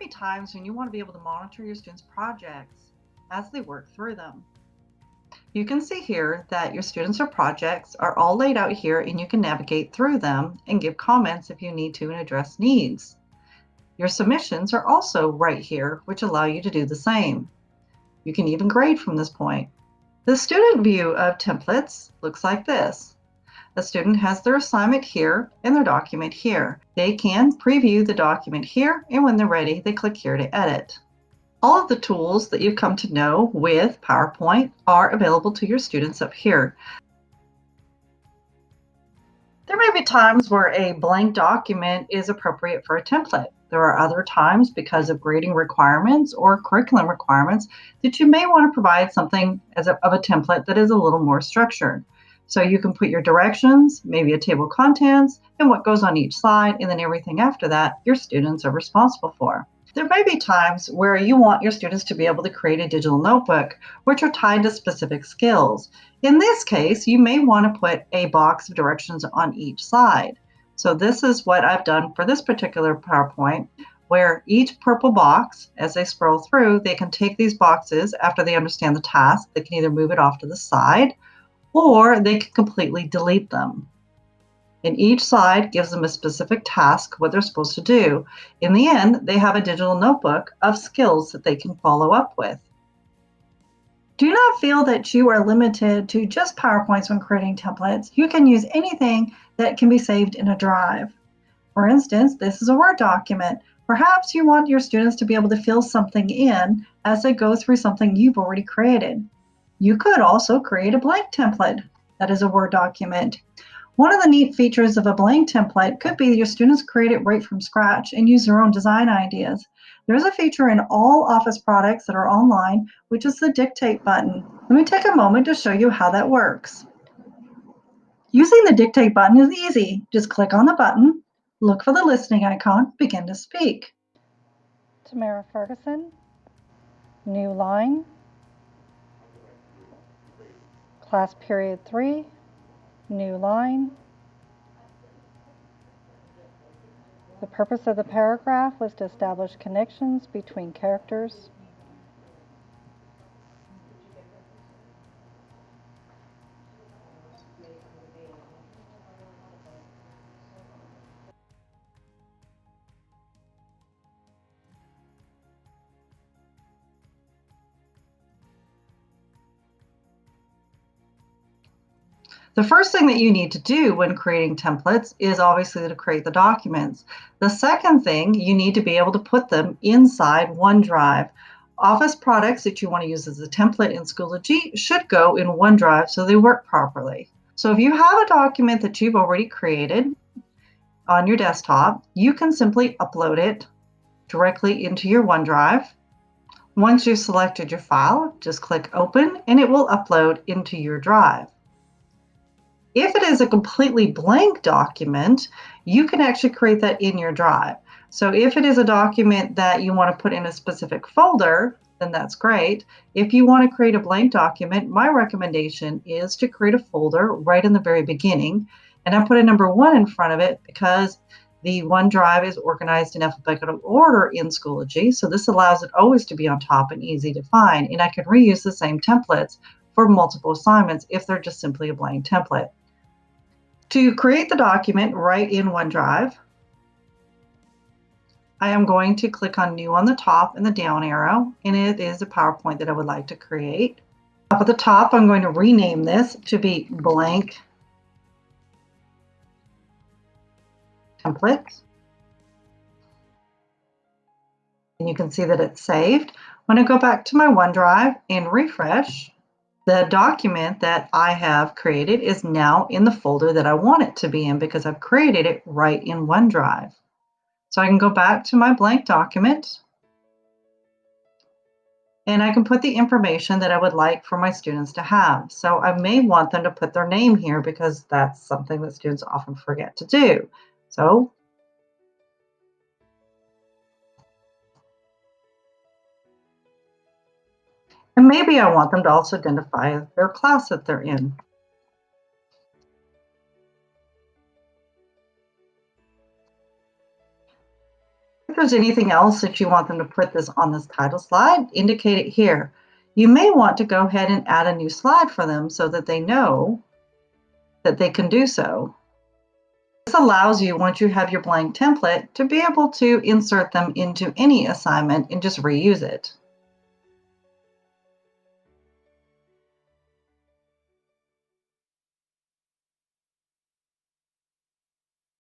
be times when you want to be able to monitor your students' projects as they work through them. You can see here that your students or projects are all laid out here, and you can navigate through them and give comments if you need to and address needs. Your submissions are also right here, which allow you to do the same. You can even grade from this point. The student view of templates looks like this. The student has their assignment here and their document here. They can preview the document here, and when they're ready, they click here to edit. All of the tools that you've come to know with PowerPoint are available to your students up here. There may be times where a blank document is appropriate for a template. There are other times, because of grading requirements or curriculum requirements, that you may want to provide something of a template that is a little more structured. So you can put your directions, maybe a table of contents, and what goes on each slide, and then everything after that your students are responsible for. There may be times where you want your students to be able to create a digital notebook, which are tied to specific skills. In this case, you may want to put a box of directions on each side. So this is what I've done for this particular PowerPoint, where each purple box, as they scroll through, they can take these boxes after they understand the task. They can either move it off to the side, or they can completely delete them. And each side gives them a specific task, what they're supposed to do. In the end, they have a digital notebook of skills that they can follow up with. Do not feel that you are limited to just PowerPoints when creating templates. You can use anything that can be saved in a drive. For instance, this is a Word document. Perhaps you want your students to be able to fill something in as they go through something you've already created. You could also create a blank template that is a Word document. One of the neat features of a blank template could be that your students create it right from scratch and use their own design ideas. There's a feature in all Office products that are online, which is the Dictate button. Let me take a moment to show you how that works. Using the Dictate button is easy. Just click on the button, look for the listening icon, begin to speak. Tamara Ferguson, new line, class period 3, new line. The purpose of the paragraph was to establish connections between characters. The first thing that you need to do when creating templates is obviously to create the documents. The second thing, you need to be able to put them inside OneDrive. Office products that you want to use as a template in Schoology should go in OneDrive so they work properly. So if you have a document that you've already created on your desktop, you can simply upload it directly into your OneDrive. Once you've selected your file, just click Open and it will upload into your drive. If it is a completely blank document, you can actually create that in your drive. So if it is a document that you want to put in a specific folder, then that's great. If you want to create a blank document, my recommendation is to create a folder right in the very beginning. And I put a number 1 in front of it because the OneDrive is organized in alphabetical order in Schoology. So this allows it always to be on top and easy to find. And I can reuse the same templates for multiple assignments if they're just simply a blank template. To create the document right in OneDrive, I am going to click on New on the top and the down arrow, and it is a PowerPoint that I would like to create. Up at the top, I'm going to rename this to be Blank Template. And you can see that it's saved. When I go back to my OneDrive and refresh, the document that I have created is now in the folder that I want it to be in because I've created it right in OneDrive. So I can go back to my blank document and I can put the information that I would like for my students to have. So I may want them to put their name here because that's something that students often forget to do. So and maybe I want them to also identify their class that they're in. there's anything else that you want them to put this on this title slide, indicate it here. You may want to go ahead and add a new slide for them so that they know that they can do so. This allows you, once you have your blank template, to be able to insert them into any assignment and just reuse it.